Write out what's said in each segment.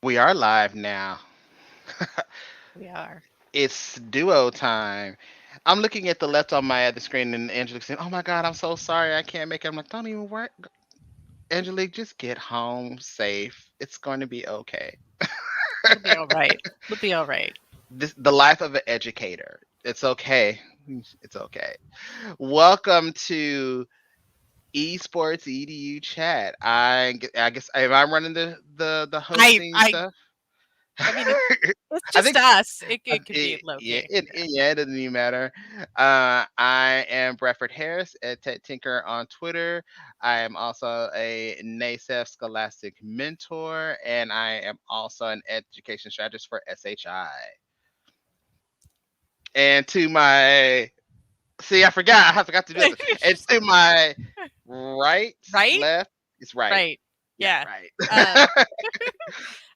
We are live now. We are. It's duo time. I'm looking at the left on my other screen, and Angelique saying, "Oh my God, I'm so sorry, I can't make it." I'm like, "Don't even worry, Angelique. Just get home safe. It's going to be okay." It'll be all right. It'll be all right. The life of an educator. It's okay. It's okay. Welcome to Esports EDU chat. I guess am I running the I hosting I stuff? I mean it's I just think us. It could be Yeah, Loki. it doesn't even matter. I am Bradford Harris at Tech Tinker on Twitter. I am also a NASEF Scholastic mentor, and I am also an education strategist for SHI. And to my see, I forgot to do this. And to my right, Right? left, it's right. Right. Yeah, Yeah. right. Um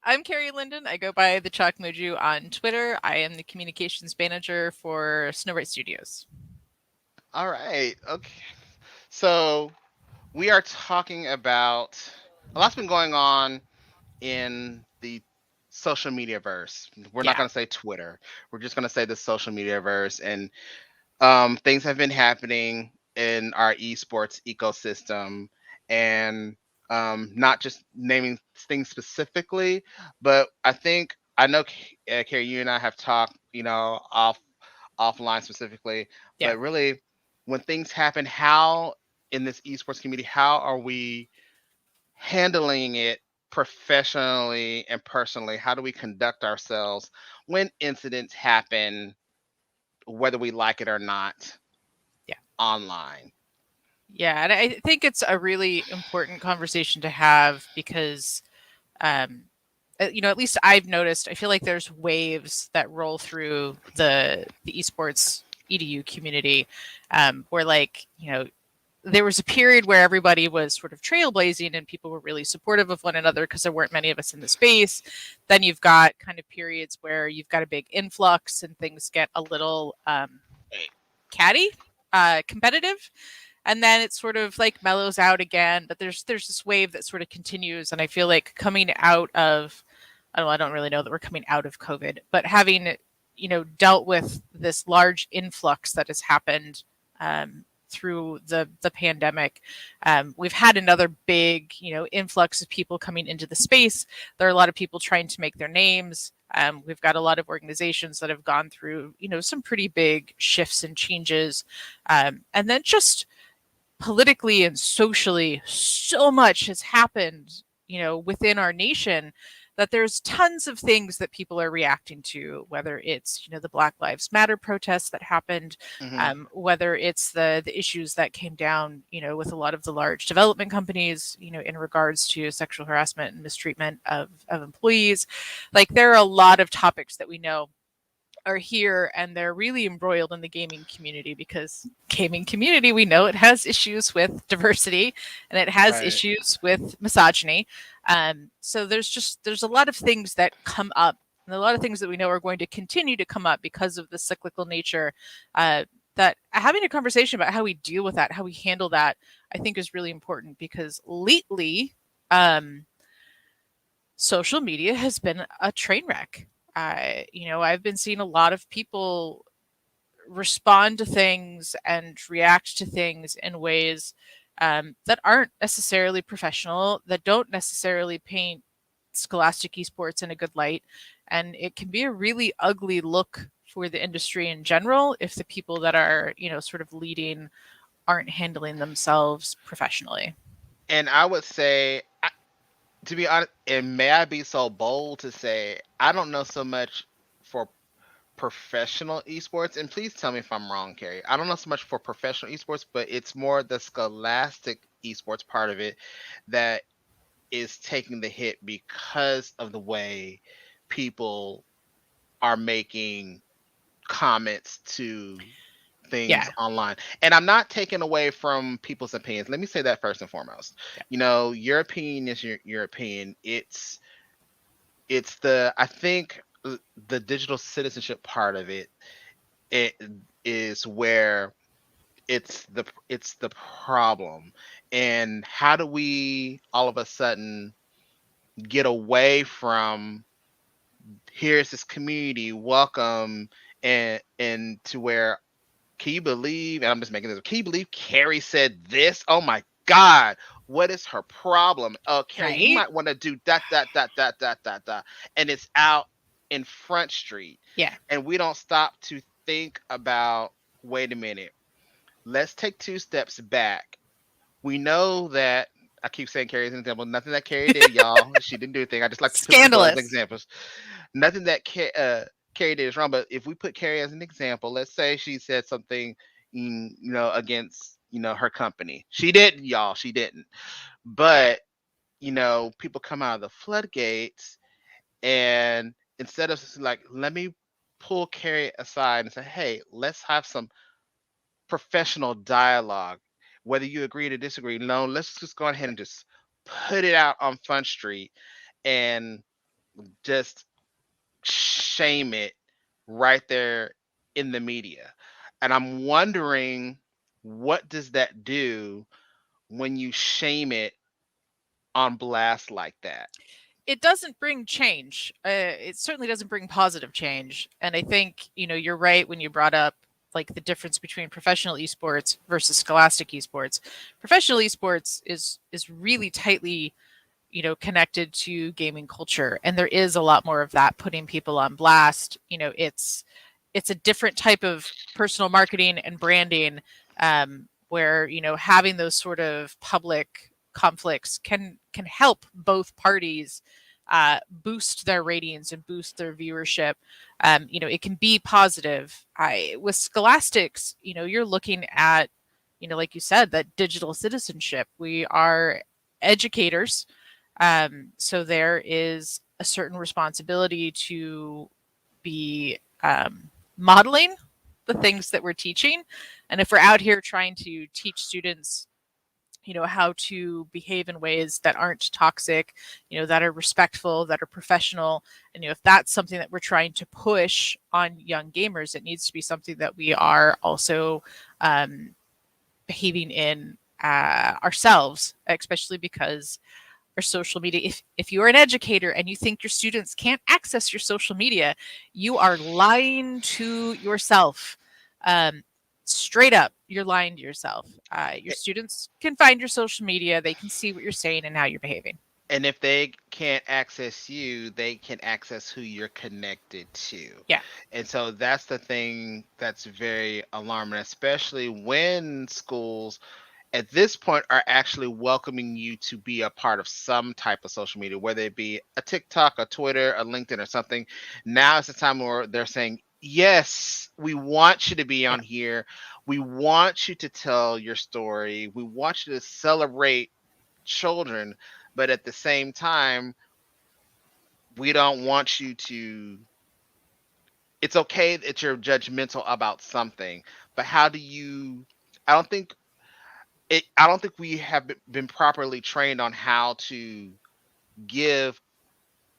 I'm Carrie Linden. I go by the Chalk Moju on Twitter. I am the communications manager for Snow White Studios. All right. Okay. So we are talking about a lot's been going on in the social media verse. We're not Yeah. going to say Twitter. We're just going to say the social media verse. And things have been happening in our esports ecosystem, and not just naming things specifically, but I know, Carrie, you and I have talked, offline specifically, Yeah. but really, when things happen, how in this esports community, how are we handling it professionally and personally? How do we conduct ourselves when incidents happen, whether we like it or not, Yeah. online? Yeah, and I think it's a really important conversation to have because um at least I've noticed, I feel like there's waves that roll through the esports edu community, where, like, there was a period where everybody was sort of trailblazing and people were really supportive of one another because there weren't many of us in the space. Then you've got kind of periods where you've got a big influx and things get a little catty, competitive, and then it sort of like mellows out again. But there's this wave that sort of continues, and I feel like coming out of, I don't really know that we're coming out of COVID, but having dealt with this large influx that has happened through the pandemic, we've had another big influx of people coming into the space. There are a lot of people trying to make their names. We've got a lot of organizations that have gone through some pretty big shifts and changes, and then just politically and socially, so much has happened, within our nation, that there's tons of things that people are reacting to, whether it's, the Black Lives Matter protests that happened, Hmm. whether it's the issues that came down, with a lot of the large development companies, in regards to sexual harassment and mistreatment of employees. Like, there are a lot of topics that we know are here, and they're really embroiled in the gaming community because gaming community, we know it has issues with diversity and it has Right. issues with misogyny. So there's a lot of things that come up, and a lot of things that we know are going to continue to come up because of the cyclical nature, that having a conversation about how we deal with that, how we handle that, I think is really important because lately, um, social media has been a train wreck. I've been seeing a lot of people respond to things and react to things in ways that aren't necessarily professional, that don't necessarily paint Scholastic Esports in a good light. And it can be a really ugly look for the industry in general if the people that are, sort of leading aren't handling themselves professionally. And I would say, to be honest, and may I be so bold to say, I don't know so much for professional esports. And please tell me if I'm wrong, Carrie. I don't know so much for professional esports, but it's more the scholastic esports part of it that is taking the hit because of the way people are making comments to things Yeah. online. And I'm not taking away from people's opinions. Let me say that first and foremost. Yeah. Your opinion is your opinion. It's the I think the digital citizenship part of it is where it's the problem. And how do we all of a sudden get away from here's this community welcome and to where can you believe, and I'm just making this, can you believe Carrie said this? Oh my God, what is her problem? Oh, Carrie, you Right? might want to do that. And it's out in Front Street. Yeah. And we don't stop to think about, wait a minute, let's take two steps back. We know that, I keep saying Carrie as an example, nothing that Carrie did, y'all. She didn't do anything. I just like to put people as Scandalous. examples. Nothing that Carrie did is wrong, but if we put Carrie as an example, let's say she said something, against, her company. She didn't, y'all. She didn't. But, people come out of the floodgates, and instead of just like, let me pull Carrie aside and say, hey, let's have some professional dialogue, whether you agree to disagree. No, let's just go ahead and just put it out on Fun Street and just shame it right there in the media. And I'm wondering, what does that do when you shame it on blast like that? It doesn't bring change. It certainly doesn't bring positive change. And I think, you're right when you brought up like the difference between professional esports versus scholastic esports. Professional esports is really tightly, connected to gaming culture, and there is a lot more of that putting people on blast. It's a different type of personal marketing and branding, where having those sort of public conflicts can help both parties boost their ratings and boost their viewership. It can be positive. I with scholastics, you're looking at, like you said, that digital citizenship. We are educators, so there is a certain responsibility to be modeling the things that we're teaching. And if we're out here trying to teach students, how to behave in ways that aren't toxic, that are respectful, that are professional, and if that's something that we're trying to push on young gamers, it needs to be something that we are also behaving in ourselves, especially because our social media, if you're an educator and you think your students can't access your social media, you are lying to yourself. um, Straight up, you're lying to yourself. Your students can find your social media, they can see what you're saying and how you're behaving. And if they can't access you, they can access who you're connected to. Yeah. And so that's the thing that's very alarming, especially when schools at this point are actually welcoming you to be a part of some type of social media, whether it be a TikTok, a Twitter, a LinkedIn, or something. Now is the time where they're saying, yes, we want you to be Yeah. on here. We want you to tell your story. We want you to celebrate children. But at the same time, we don't want you to. It's okay that you're judgmental about something, but how do you? I don't think I don't think we have been properly trained on how to give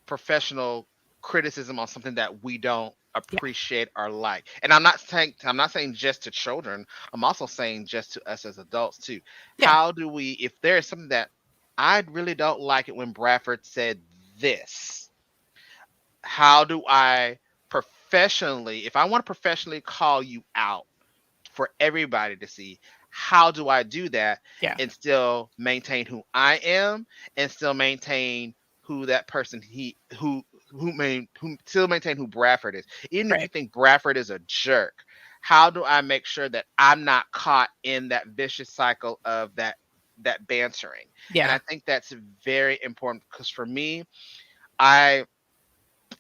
professional criticism on something that we don't Yeah. appreciate or like. And I'm not saying just to children. I'm also saying just to us as adults too. Yeah. How do we, if there is something that I really don't like it when Bradford said this, how do I professionally, if I want to professionally call you out for everybody to see, how do I do that Yeah. and still maintain who I am and still maintain who that person who still maintain who Bradford is, even if you Right. think Bradford is a jerk. How do I make sure that I'm not caught in that vicious cycle of that bantering? And Yeah. I think that's very important because for me, I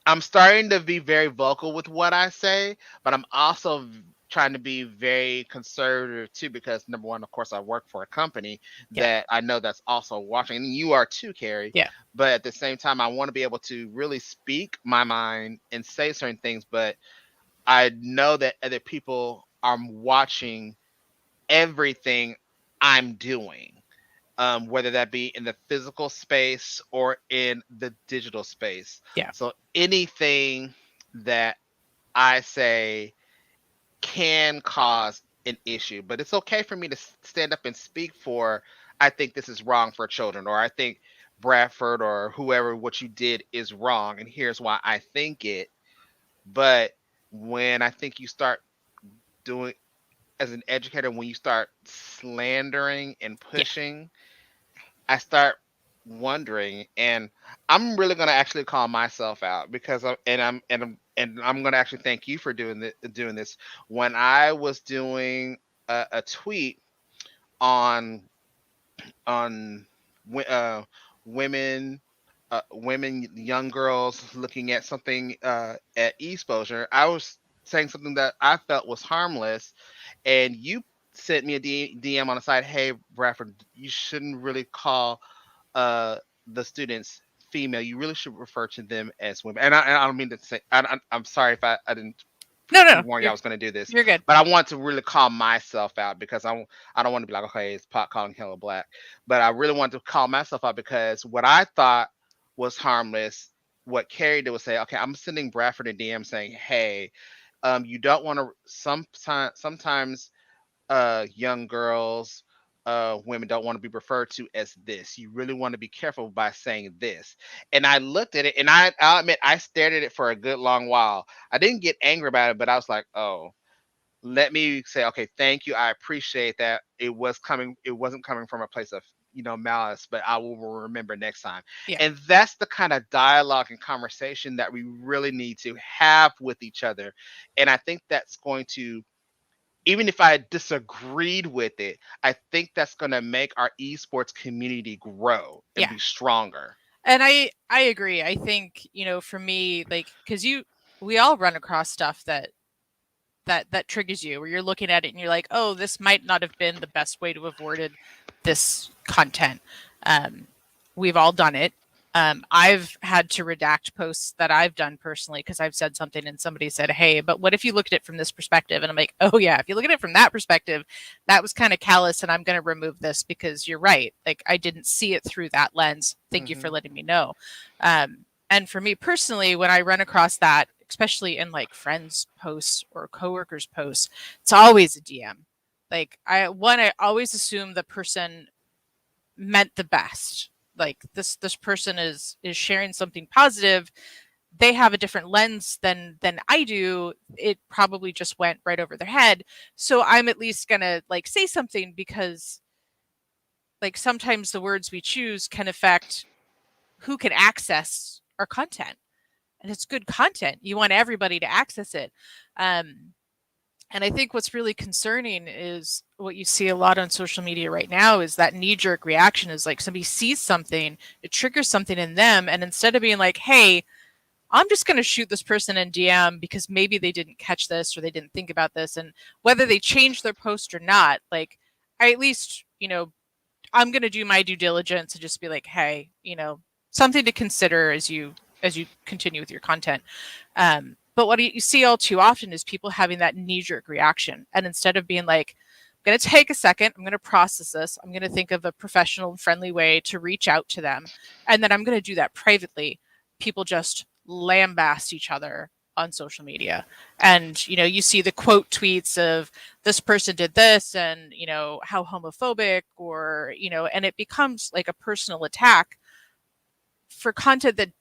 I'm starting to be very vocal with what I say, but I'm also trying to be very conservative too because number one, of course, I work for a company Yeah. that I know that's also watching, and you are too, Carrie. Yeah. But at the same time, I want to be able to really speak my mind and say certain things, but I know that other people are watching everything I'm doing, whether that be in the physical space or in the digital space. Yeah. So anything that I say can cause an issue, but it's okay for me to stand up and speak for, I think this is wrong for children, or I think Bradford or whoever, what you did is wrong, and here's why I think it. But when I think you start doing, as an educator, when you start slandering and Yeah. pushing, I start wondering, and I'm really gonna actually call myself out because I'm gonna actually thank you for doing this. When I was doing a tweet on on wi- uh, women, women, young girls looking at something at exposure, I was saying something that I felt was harmless, and you sent me a DM on the side. Hey, Bradford, you shouldn't really call uh the students female. You really should refer to them as women. And I don't mean to say, I'm sorry if I didn't No, no, pre-warn you I was going to do this, you're good. but I want to really call myself out because I don't want to be like, okay, it's pot calling Hella black, but I really want to call myself out because what I thought was harmless, what Carrie did was say, okay, I'm sending Bradford a DM saying, hey, you don't want to, sometimes young girls, women don't want to be referred to as this. You really want to be careful by saying this. And I looked at it, and I'll admit I stared at it for a good long while. I didn't get angry about it, but I was like, oh, let me say, okay, thank you. I appreciate that. It wasn't coming from a place of, malice, but I will remember next time. Yeah. And that's the kind of dialogue and conversation that we really need to have with each other. And I think that's going to, even if I disagreed with it, I think that's going to make our esports community grow and Yeah. be stronger. And I agree. I think, for me, like, because we all run across stuff that triggers you, where you're looking at it and you're like, oh, this might not have been the best way to have worded this content. We've all done it. I've had to redact posts that I've done personally because I've said something and somebody said, hey, but what if you look at it from this perspective? And I'm like, oh yeah, if you look at it from that perspective, that was kind of callous, and I'm going to remove this because you're right. Like, I didn't see it through that lens. Thank you for Hmm. letting me know. And for me personally, when I run across that, especially in like friends posts or coworkers posts, it's always a DM. Like, I always assume the person meant the best. Like, this person is sharing something positive. They have a different lens than I do. It probably just went right over their head. So I'm at least gonna like say something, because like sometimes the words we choose can affect who can access our content. And it's good content. You want everybody to access it. Um, and I think what's really concerning is what you see a lot on social media right now is that knee jerk reaction is like somebody sees something, it triggers something in them. And instead of being like, hey, I'm just going to shoot this person in DM because maybe they didn't catch this or they didn't think about this. And whether they change their post or not, like, I at least, I'm going to do my due diligence and just be like, hey, something to consider as you continue with your content. But what you see all too often is people having that knee-jerk reaction, and instead of being like, I'm going to take a second, I'm going to process this, I'm going to think of a professional and friendly way to reach out to them, and then I'm going to do that privately, people just lambast each other on social media. And you see the quote tweets of this person did this, and how homophobic, or and it becomes like a personal attack for content that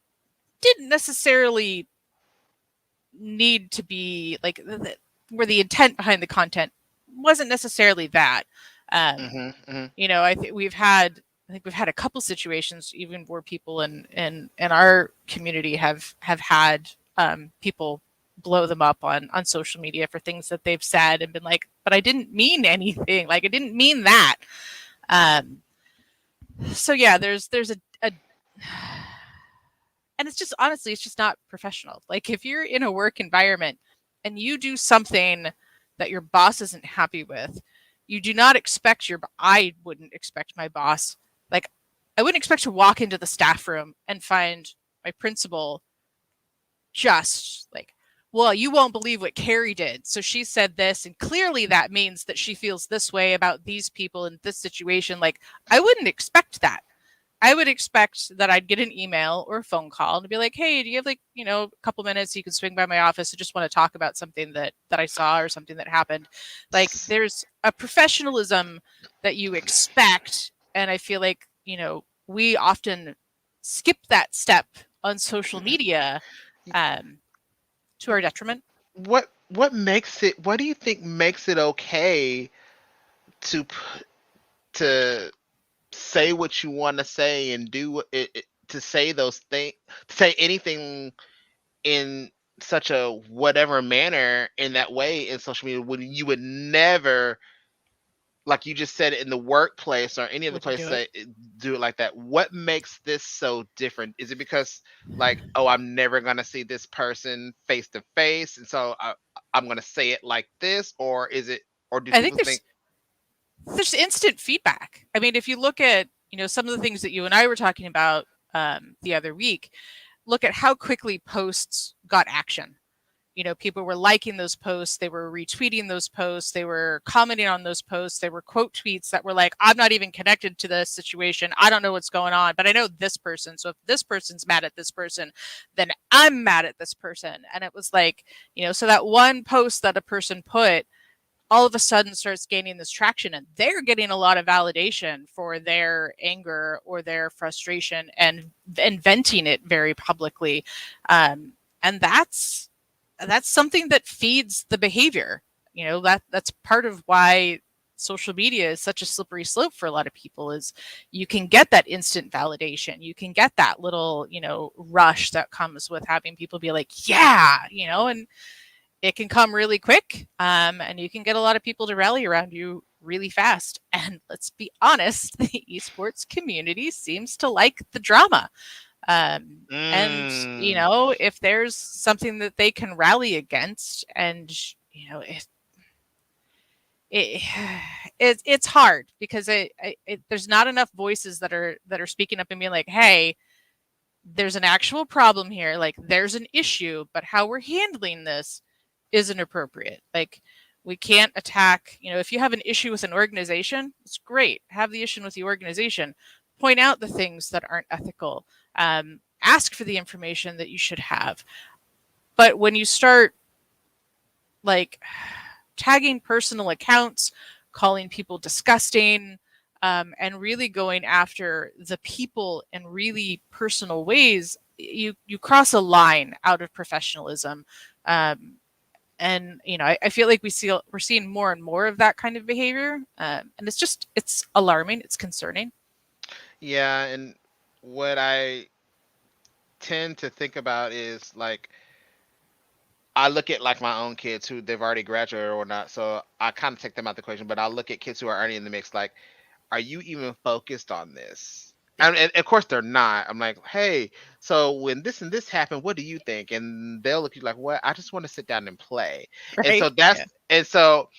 didn't necessarily need to be like where the intent behind the content wasn't necessarily that. um Hmm. Hmm. I think we've had a couple situations even where people in our community have had people blow them up on social media for things that they've said and been like, but I didn't mean anything, like I didn't mean that. um so yeah, there's a and it's just, honestly, it's just not professional. Like, if you're in a work environment and you do something that your boss isn't happy with, you do not expect I wouldn't expect my boss, like, I wouldn't expect to walk into the staff room and find my principal just like, well, you won't believe what Carrie did. So she said this, and clearly that means that she feels this way about these people in this situation. Like, I wouldn't expect that. I would expect that I'd get an email or a phone call and be like, hey, do you have like, a couple minutes you can swing by my office? I just want to talk about something that I saw or something that happened. Like, there's a professionalism that you expect. And I feel like, we often skip that step on social media to our detriment. What makes it? What do you think makes it okay to to say what you want to say and do it, to say those things, to say anything in such a whatever manner in that way in social media when you would never, like you just said, in the workplace or any other Wouldn't place, do it. say do it like that? What makes this so different? Is it because, like, oh, I'm never gonna see this person face to face, and so I'm gonna say it like this, or is it, or do I think people think? there's instant feedback. I mean, if you look at, some of the things that you and I were talking about the other week, look at how quickly posts got action. People were liking those posts, they were retweeting those posts, they were commenting on those posts, they were quote tweets that were like, I'm not even connected to this situation, I don't know what's going on, but I know this person, so if this person's mad at this person, then I'm mad at this person. And it was like, so that one post that a person put all of a sudden starts gaining this traction, and they're getting a lot of validation for their anger or their frustration, and venting it very publicly. And that's something that feeds the behavior. That's part of why social media is such a slippery slope for a lot of people. Is you can get that instant validation, you can get that little rush that comes with having people be like, yeah, and it can come really quick, and you can get a lot of people to rally around you really fast. And let's be honest, the esports community seems to like the drama. And Mm, if there's something that they can rally against, and it, it's hard because there's not enough voices that are speaking up and being like, hey, there's an actual problem here, like there's an issue, but how we're handling this isn't appropriate. Like, we can't attack, if you have an issue with an organization, it's great, have the issue with the organization, point out the things that aren't ethical, ask for the information that you should have. But when you start, like, tagging personal accounts, calling people disgusting, and really going after the people in really personal ways, you cross a line out of professionalism. And I feel like we're seeing more and more of that kind of behavior, and it's alarming, it's concerning. yeah, and what I tend to think about is, like, I look at, like, my own kids who they've already graduated or not, so I kind of take them out the equation. But I look at kids who are already in the mix, like, are you even focused on this? Yeah. And of course they're not. I'm like, hey, so when this and this happened, what do you think? And they'll look at you like, what? I just want to sit down and play. And Right. so that's, Yeah. and so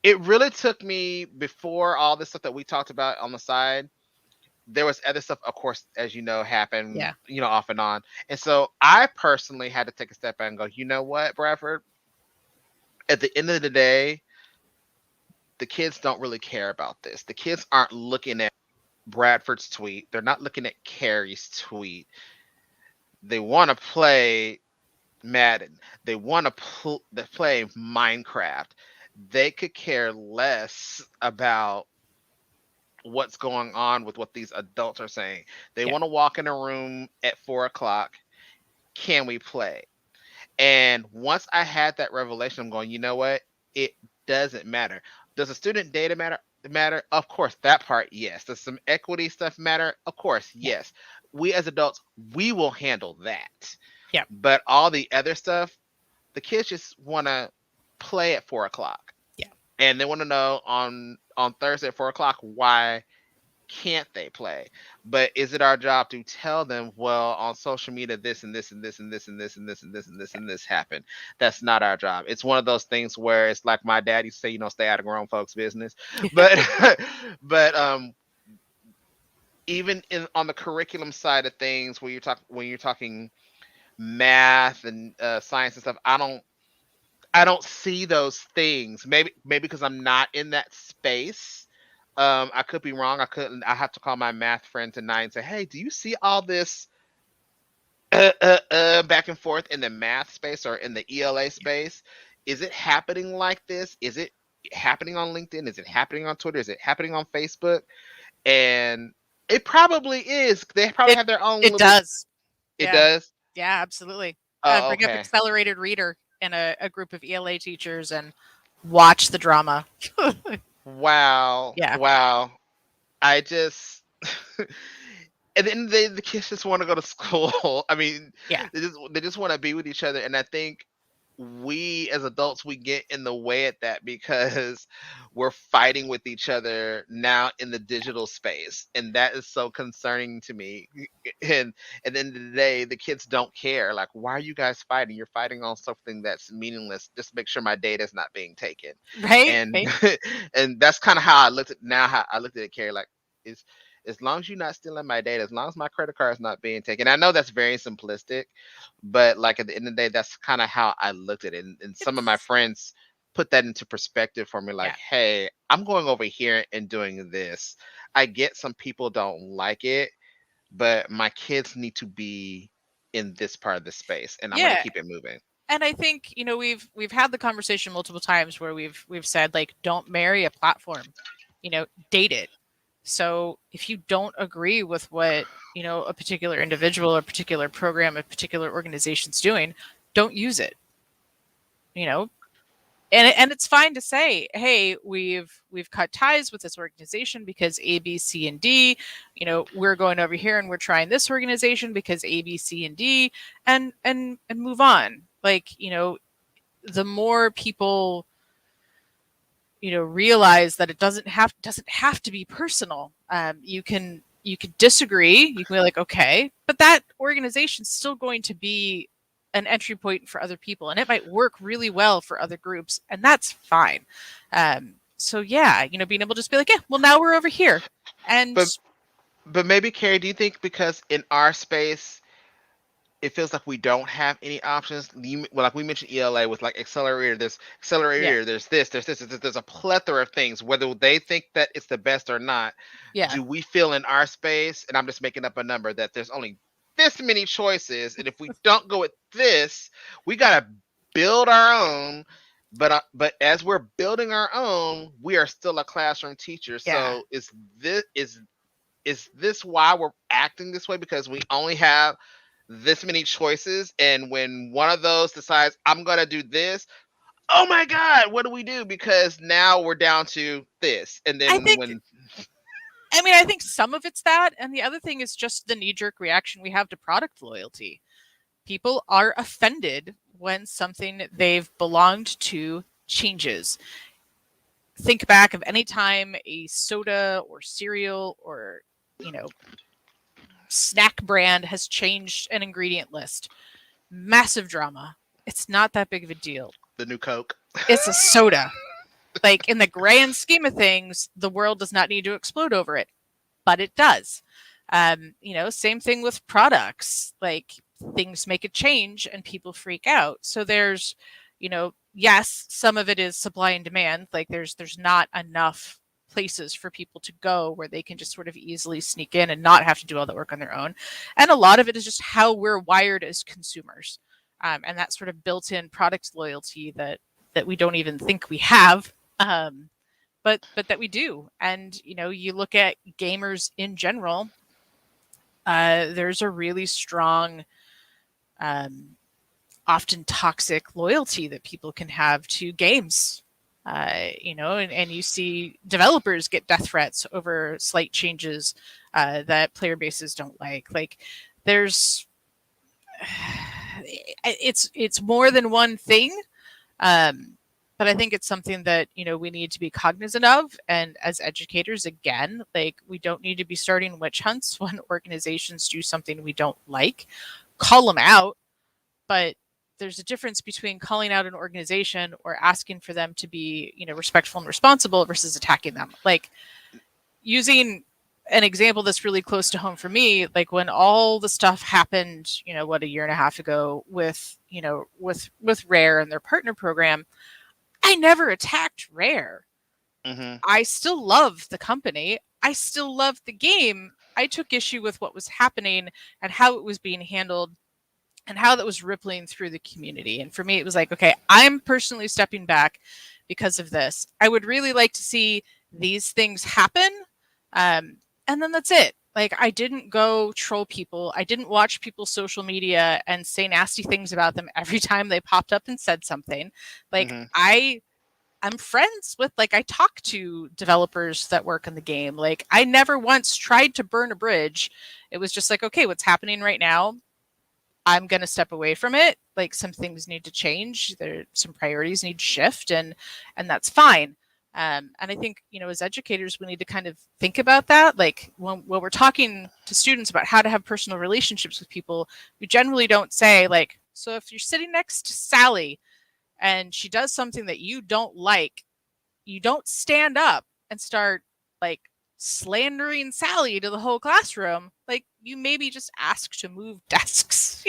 it really took me, before all this stuff that we talked about on the side, there was other stuff, of course, as you know, happened, Yeah. off and on. And so I personally had to take a step back and go, you know what, Bradford? At the end of the day, the kids don't really care about this. The kids aren't looking at Bradford's tweet. They're not looking at Carrie's tweet. They want to play Madden. They want to play Minecraft. They could care less about what's going on with what these adults are saying. They Yeah. want to walk in a room at 4 o'clock. Can we play? And once I had that revelation, I'm going, you know what? It doesn't matter. Does the student data matter? Of course, that part, yes. Does some equity stuff matter? Of course, Yeah. yes. We as adults, we will handle that. Yeah. But all the other stuff, the kids just want to play at 4 o'clock. Yeah. And they want to know on Thursday at 4 o'clock, why can't they play? But is it our job to tell them, well, on social media, this and this and this and this and this and this and this and this and this happened? That's not our job. It's one of those things where it's like my dad used to say, stay out of grown folks' business. But but even on the curriculum side of things, where when you're talking math and science and stuff, I don't see those things. Maybe because I'm not in that space. I could be wrong. I have to call my math friend tonight and say, "Hey, do you see all this back and forth in the math space or in the ELA space? Is it happening like this? Is it happening on LinkedIn? Is it happening on Twitter? Is it happening on Facebook?" And It probably is. They probably It have their own it little. does. It Yeah. does. Yeah, absolutely. Oh, Bring up okay. accelerated reader in a group of ELA teachers and watch the drama. Wow. Yeah. Wow. I just. And then the kids just want to go to school. I mean, Yeah. they just want to be with each other, and I think we as adults we get in the way at that because we're fighting with each other now in the digital space, and that is so concerning to me. And at the end of the day, the kids don't care. Like, why are you guys fighting? You're fighting on something that's meaningless. Just make sure my data is not being taken. Right? And Right? and that's kind of how I looked at now. How I looked at it, Carrie. Like, is as long as you're not stealing my data, as long as my credit card is not being taken. I know that's very simplistic, but like at the end of the day, that's kind of how I looked at it. And some of my It's friends put that into perspective for me. Like, yeah. hey, I'm going over here and doing this. I get some people don't like it, but my kids need to be in this part of the space, and I'm going to Yeah. keep it moving. And I think, we've had the conversation multiple times where we've said, like, don't marry a platform, date it. So if you don't agree with what, a particular individual, a particular program, a particular organization's doing, don't use it. You know, and it's fine to say, hey, we've cut ties with this organization because A, B, C, and D. We're going over here and we're trying this organization because A, B, C, and D, and move on. Like, the more people realize that it doesn't have to be personal. You can disagree. You can be like, okay, but that organization's still going to be an entry point for other people, and it might work really well for other groups, and that's fine. So yeah, being able to just be like, yeah, well, now we're over here, and But maybe, Carrie, do you think because in our space it feels like we don't have any options. Well, like we mentioned ELA with like yeah, accelerator, there's a plethora of things. Whether they think that it's the best or not, yeah, do we feel in our space, and I'm just making up a number, that there's only this many choices, and if we don't go with this, we gotta build our own. But as we're building our own, we are still a classroom teacher. yeah. So is this why we're acting this way? Because we only have this many choices, and when one of those decides I'm gonna do this, oh my god, what do we do? Because now we're down to this, and I then think when I think some of it's that, and the other thing is just the knee-jerk reaction we have to product loyalty. People are offended when something they've belonged to changes. Think back of any time a soda or cereal or, you know, snack brand has changed an ingredient list. Massive drama. It's not that big of a deal. the new Coke. It's a soda. Like, in the grand scheme of things, the world does not need to explode over it, but it does. Same thing with products. Like, things make a change and people freak out. So there's, yes, some of it is supply and demand. Like, there's not enough places for people to go where they can just sort of easily sneak in and not have to do all that work on their own. And a lot of it is just how we're wired as consumers, and that sort of built-in product loyalty that we don't even think we have, but that we do. And you look at gamers in general. There's a really strong, often toxic loyalty that people can have to games. And you see developers get death threats over slight changes that player bases don't like. Like, there's it's more than one thing. But I think it's something that we need to be cognizant of, and as educators, again, like, we don't need to be starting witch hunts when organizations do something we don't like. Call them out, but there's a difference between calling out an organization or asking for them to be respectful and responsible versus attacking them. Like, using an example that's really close to home for me, like when all the stuff happened, a year and a half ago with Rare and their partner program, I never attacked Rare. Mm-hmm. I still love the company. I still love the game. I took issue with what was happening and how it was being handled and how that was rippling through the community. And for me, it was like, okay, I'm personally stepping back because of this. I would really like to see these things happen. And then that's it. Like, I didn't go troll people. I didn't watch people's social media and say nasty things about them every time they popped up and said something. Like, Hmm. I'm friends with, like, I talk to developers that work in the game. Like, I never once tried to burn a bridge. It was just like, okay, what's happening right now? I'm going to step away from it. Like, some things need to change. There, some priorities need to shift, and that's fine. And I think, as educators, we need to kind of think about that. Like, when we're talking to students about how to have personal relationships with people, we generally don't say, like, so if you're sitting next to Sally and she does something that you don't like, you don't stand up and start, like, slandering Sally to the whole classroom. Like, you maybe just ask to move desks,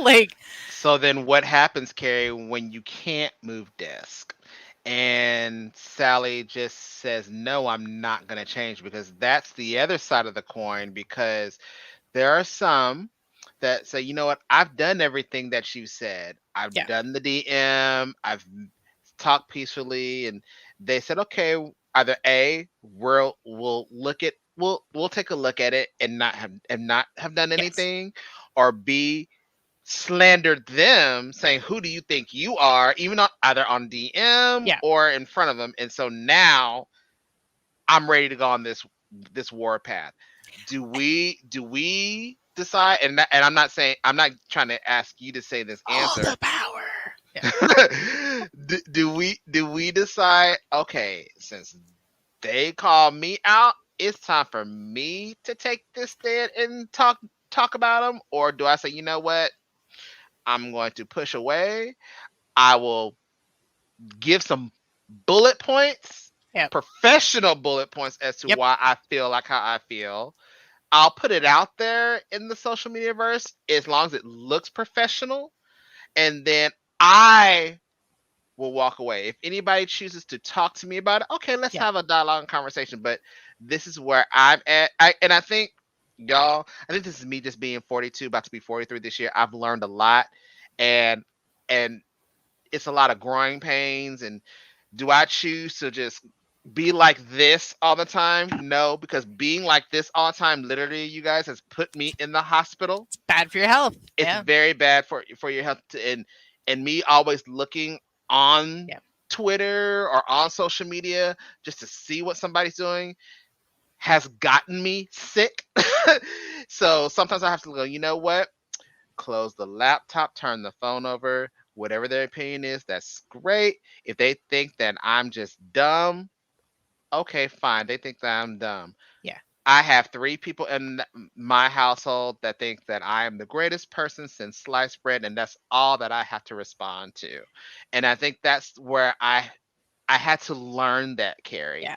like. So then what happens, Carrie, when you can't move desk? And Sally just says, no, I'm not going to change, because that's the other side of the coin. Because there are some that say, you know what, I've done everything that you said. I've Yeah. done the DM, I've talked peacefully, and they said, okay, either A, we'll take a look at it and not have done Yes. anything, or B, slandered them, saying, who do you think you are, even on either on DM Yeah. or in front of them. And so now I'm ready to go on this war path. Do we decide? And I'm not trying to ask you to say this All answer. the power. Yeah. Do we decide, okay, since they call me out, it's time for me to take this stand and talk about them? Or do I say, you know what, I'm going to push away, I will give some bullet points, Yep. professional bullet points, as to Yep. why I feel like how I feel. I'll put it out there in the social media verse as long as it looks professional, and then I will walk away. If anybody chooses to talk to me about it, okay, let's Yeah. have a dialogue and conversation. But this is where I'm at. And I think, y'all, I think this is me just being 42, about to be 43 this year. I've learned a lot, and and it's a lot of growing pains. And do I choose to just be like this all the time? No, because being like this all the time, literally, you guys, has put me in the hospital. It's bad for your health. It's Yeah. very bad for your health. And me always looking on Yeah. Twitter or on social media just to see what somebody's doing has gotten me sick. So sometimes I have to go, you know what? Close the laptop, turn the phone over, whatever their opinion is, that's great. If they think that I'm just dumb, okay, fine. They think that I'm dumb. Yeah. I have three people in my household that think that I am the greatest person since sliced bread, and that's all that I have to respond to. And I think that's where I had to learn that, Carrie. Yeah.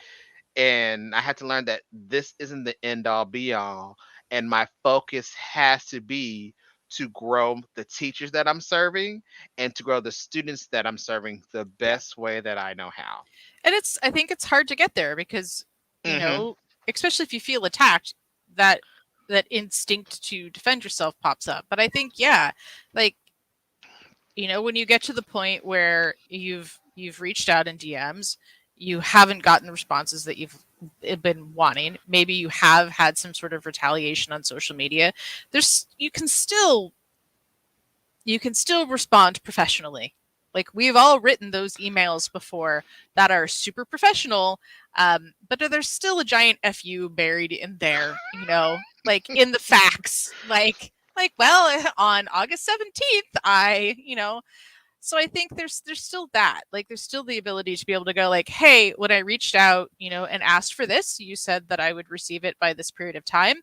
And I had to learn that this isn't the end all be all. And my focus has to be to grow the teachers that I'm serving and to grow the students that I'm serving the Yeah. best way that I know how. And I think it's hard to get there because, Hmm. especially if you feel attacked, that that instinct to defend yourself pops up. But I think, yeah, like, when you get to the point where you've reached out in DMs, you haven't gotten the responses that you've been wanting. Maybe you have had some sort of retaliation on social media. There's you can still respond professionally. Like, we've all written those emails before that are super professional, but there's still a giant fu buried in there, like in the facts, like, well, on August 17th, so I think there's still that. Like, there's still the ability to be able to go, like, hey, when I reached out, and asked for this, you said that I would receive it by this period of time.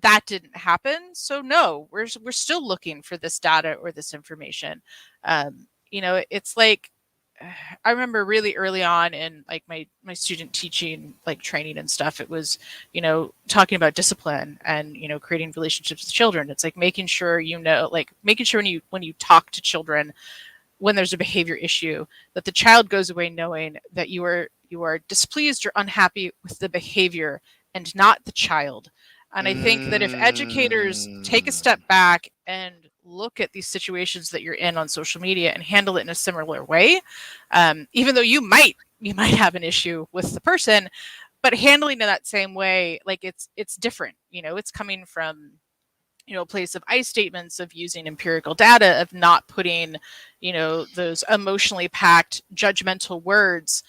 That didn't happen. So no, we're still looking for this data or this information. It's like, I remember really early on in, like, my student teaching, like, training and stuff. It was, talking about discipline and, creating relationships with children. It's like making sure, when you talk to children, when there's a behavior issue, that the child goes away knowing that you are displeased or unhappy with the behavior and not the child. And I think that if educators take a Mm. step back and look at these situations that you're in on social media and handle it in a similar way, even though you might have an issue with the person, but handling in that same way, like it's different. It's coming from a place of I statements, of using empirical data, of not putting those emotionally packed judgmental words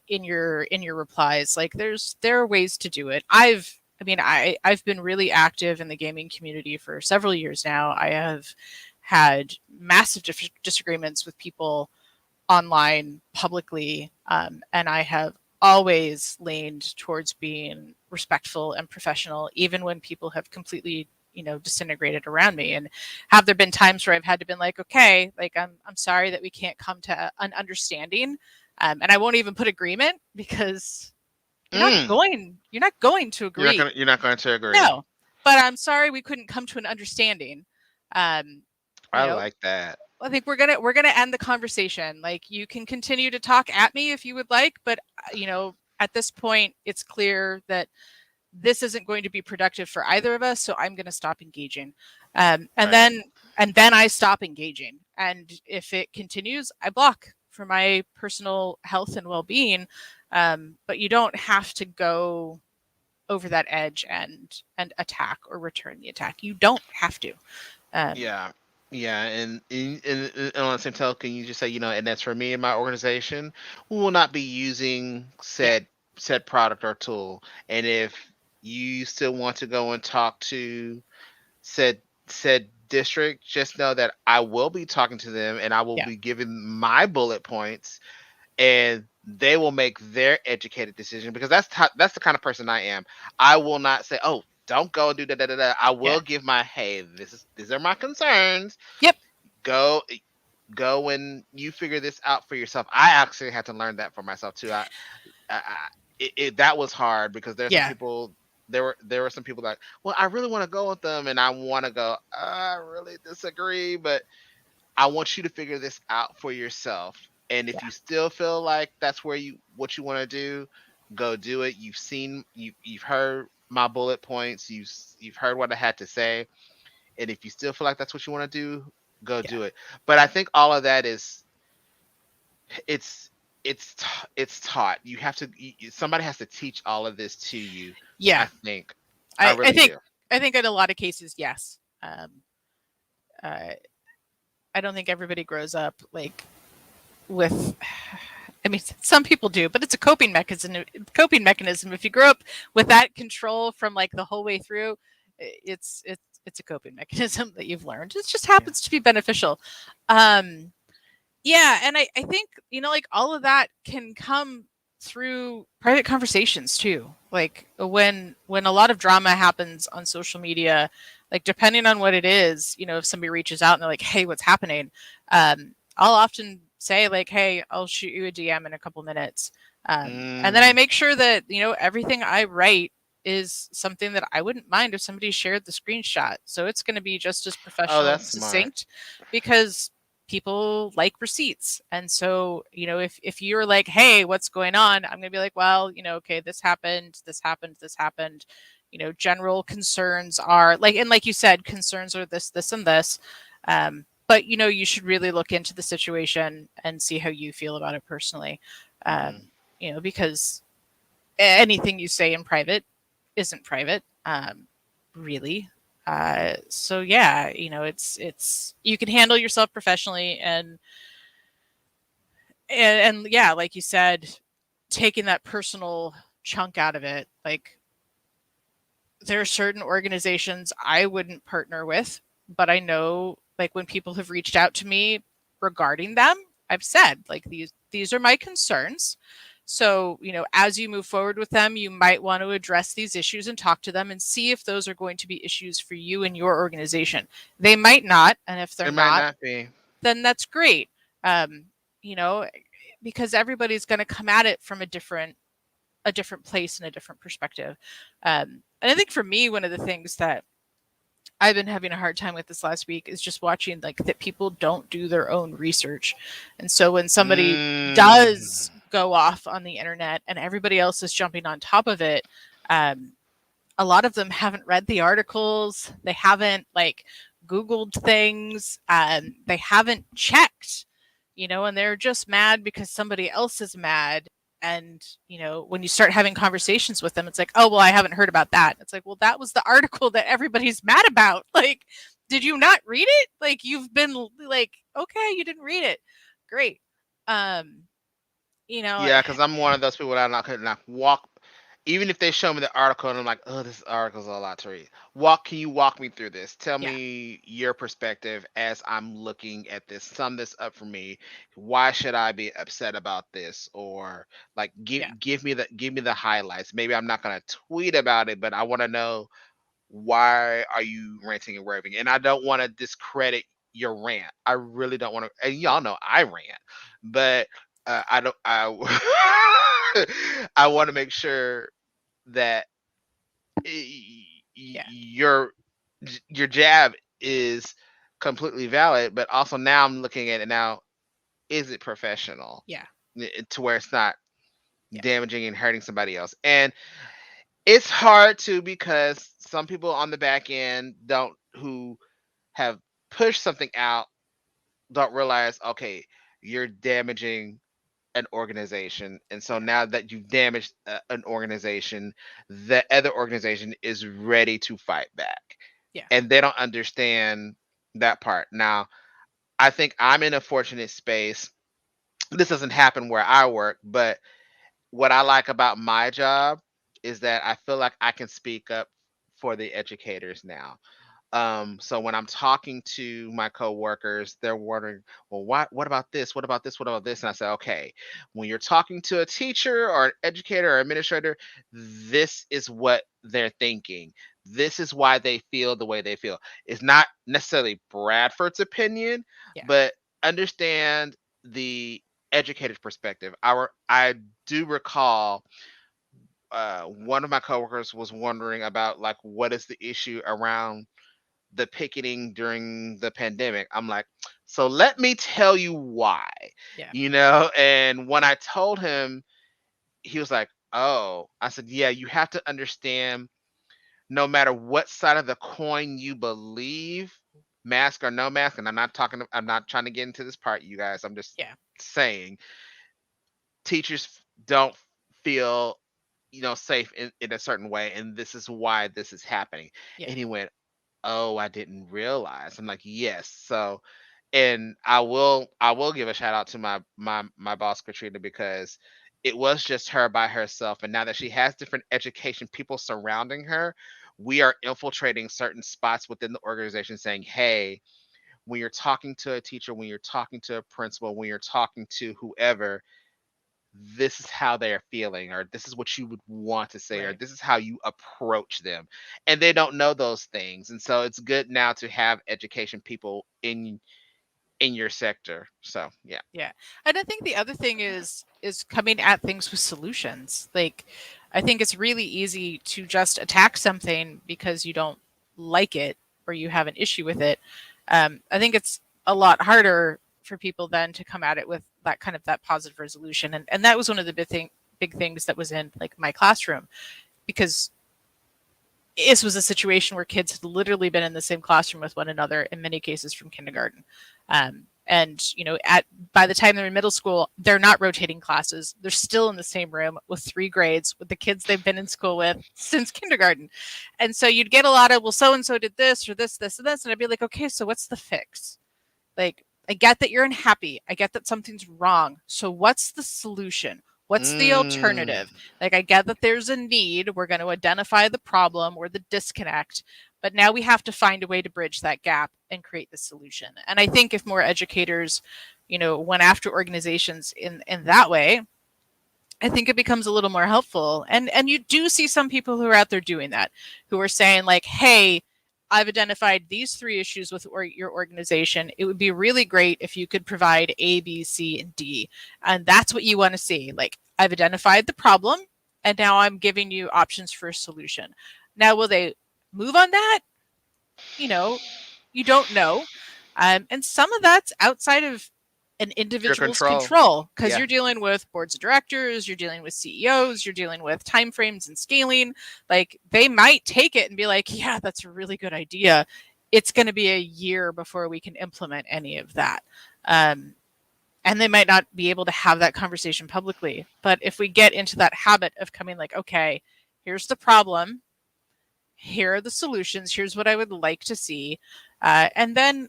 in your replies. Like there are ways to do it. I've been really active in the gaming community for several years now. I have had massive disagreements with people online publicly, and I have always leaned towards being respectful and professional, even when people have completely disintegrated around me. And have there been times where I've had to been like, okay, like I'm sorry that we can't come to an understanding, and I won't even put agreement, because you're not going to agree. You're not going to agree. No, but I'm sorry we couldn't come to an understanding. I like that. I think we're gonna end the conversation. Like, you can continue to talk at me if you would like, but at this point, it's clear that this isn't going to be productive for either of us. So I'm going to stop engaging, and then I stop engaging. And if it continues, I block for my personal health and well-being. But you don't have to go over that edge and attack or return the attack. You don't have to. Yeah. Yeah, and on the same token, you just say, and that's for me and my organization, we will not be using said product or tool. And if you still want to go and talk to said district, just know that I will be talking to them, and I will be giving my bullet points, and they will make their educated decision, because that's the kind of person I am. I will not say, oh, don't go and do da. I will give my, hey, these are my concerns. Yep. Go and you figure this out for yourself. I actually had to learn that for myself too. That was hard, because there's some people. There were some people that, well, I really want to go with them, and I want to go. I really disagree, but I want you to figure this out for yourself. And if you still feel like that's what you want to do, go do it. You've heard my bullet points. You've heard what I had to say. And if you still feel like that's what you want to do, go do it. But I think all of that is, it's taught. You have to, somebody has to teach all of this to you. Yeah. I think. I think in a lot of cases, yes. I don't think everybody grows up like with, I mean, some people do, but it's a coping mechanism. If you grow up with that control from like the whole way through, it's a coping mechanism that you've learned. It just happens to be beneficial. And I think, like, all of that can come through private conversations too. Like, when a lot of drama happens on social media, like, depending on what it is, if somebody reaches out and they're like, hey, what's happening? I'll often say, like, hey, I'll shoot you a DM in a couple minutes. And then I make sure that, everything I write is something that I wouldn't mind if somebody shared the screenshot. So it's going to be just as professional and succinct, because people like receipts. And so, if you're like, hey, what's going on? I'm going to be like, well, okay, this happened. General concerns are like, and like you said, concerns are this, and this. But, you should really look into the situation and see how you feel about it personally. Because anything you say in private isn't private, really. So yeah, it's you can handle yourself professionally, and yeah, like you said, taking that personal chunk out of it. Like, there are certain organizations I wouldn't partner with, but I know, like, when people have reached out to me regarding them, I've said, like, these are my concerns. So, as you move forward with them, you might want to address these issues and talk to them and see if those are going to be issues for you and your organization. They might not. And if they're not be, then that's great. Because everybody's going to come at it from a different place and a different perspective. And I think for me, one of the things that I've been having a hard time with this last week is just watching, like, that people don't do their own research. And so when somebody does go off on the internet and everybody else is jumping on top of it, a lot of them haven't read the articles. They haven't, like, Googled things. They haven't checked, and they're just mad because somebody else is mad. And, when you start having conversations with them, it's like, oh, well, I haven't heard about that. It's like, well, that was the article that everybody's mad about. Like, did you not read it? Like, you've been like, okay, you didn't read it. Great. Um, you know, Yeah, because I'm one of those people that I could not walk. Even if they show me the article and I'm like, oh, this article's a lot to read. Can you walk me through this? Tell yeah, me your perspective as I'm looking at this. Sum this up for me. Why should I be upset about this? Or like yeah, give me the highlights. Maybe I'm not gonna tweet about it, but I want to know why are you ranting and raving? And I don't want to discredit your rant. I really don't want to. And y'all know I rant, but I don't. I want to make sure that yeah, your jab is completely valid, but also now I'm looking at it now. Is it professional yeah, to where it's not yeah, damaging and hurting somebody else? And it's hard to because some people on the back end don't who have pushed something out don't realize okay you're damaging an organization, and so yeah, now that you've damaged an organization, the other organization is ready to fight back, yeah, and they don't understand that part. Now I think I'm in a fortunate space. This doesn't happen where I work, but what I like about my job is that I feel like I can speak up for the educators now. So when I'm talking to my coworkers, they're wondering, well, what about this? What about this? What about this? And I say, okay, when you're talking to a teacher or an educator or administrator, this is what they're thinking. This is why they feel the way they feel. It's not necessarily Bradford's opinion, yeah, but understand the educator's perspective. I do recall one of my coworkers was wondering about like what is the issue around the picketing during the pandemic. I'm like, so let me tell you why, yeah, and when I told him, he was like, oh, I said, yeah, you have to understand no matter what side of the coin you believe, mask or no mask, and I'm not trying to get into this part, you guys. I'm just yeah, saying teachers don't feel safe in a certain way, and this is why this is happening. yeah, And he went, oh, I didn't realize. I'm like, yes. So, and I will give a shout out to my boss Katrina, because it was just her by herself, and now that she has different education people surrounding her, we are infiltrating certain spots within the organization saying, hey, when you're talking to a teacher, when you're talking to a principal, when you're talking to whoever, this is how they're feeling, or this is what you would want to say, or right. this is how you approach them, and they don't know those things. And so it's good now to have education people in your sector. So yeah. Yeah. And I think the other thing is coming at things with solutions. Like, I think it's really easy to just attack something because you don't like it or you have an issue with it. I think it's a lot harder for people then to come at it with that positive resolution. And that was one of the big things that was in like my classroom, because this was a situation where kids had literally been in the same classroom with one another in many cases from kindergarten. And at by the time they're in middle school, they're not rotating classes. They're still in the same room with 3 grades with the kids they've been in school with since kindergarten. And so you'd get a lot of, well, so and so did this or this and this, and I'd be like, okay, so what's the fix? Like, I get that you're unhappy. I get that something's wrong. So what's the solution? What's the Mm, alternative? Like, I get that there's a need. We're going to identify the problem or the disconnect, but now we have to find a way to bridge that gap and create the solution. And I think if more educators, went after organizations in that way, I think it becomes a little more helpful. And you do see some people who are out there doing that, who are saying like, "Hey, I've identified these 3 issues with your organization. It would be really great if you could provide A, B, C, and D." And that's what you want to see. Like, I've identified the problem, and now I'm giving you options for a solution. Now, will they move on that? You know, you don't know. And some of that's outside of an your individual's control. control, because Yeah. you're dealing with boards of directors, you're dealing with CEOs, you're dealing with timeframes and scaling. Like, they might take it and be like, yeah, that's a really good idea. It's going to be a year before we can implement any of that. Um, and they might not be able to have that conversation publicly. But if we get into that habit of coming like, okay, here's the problem, here are the solutions, here's what I would like to see, and then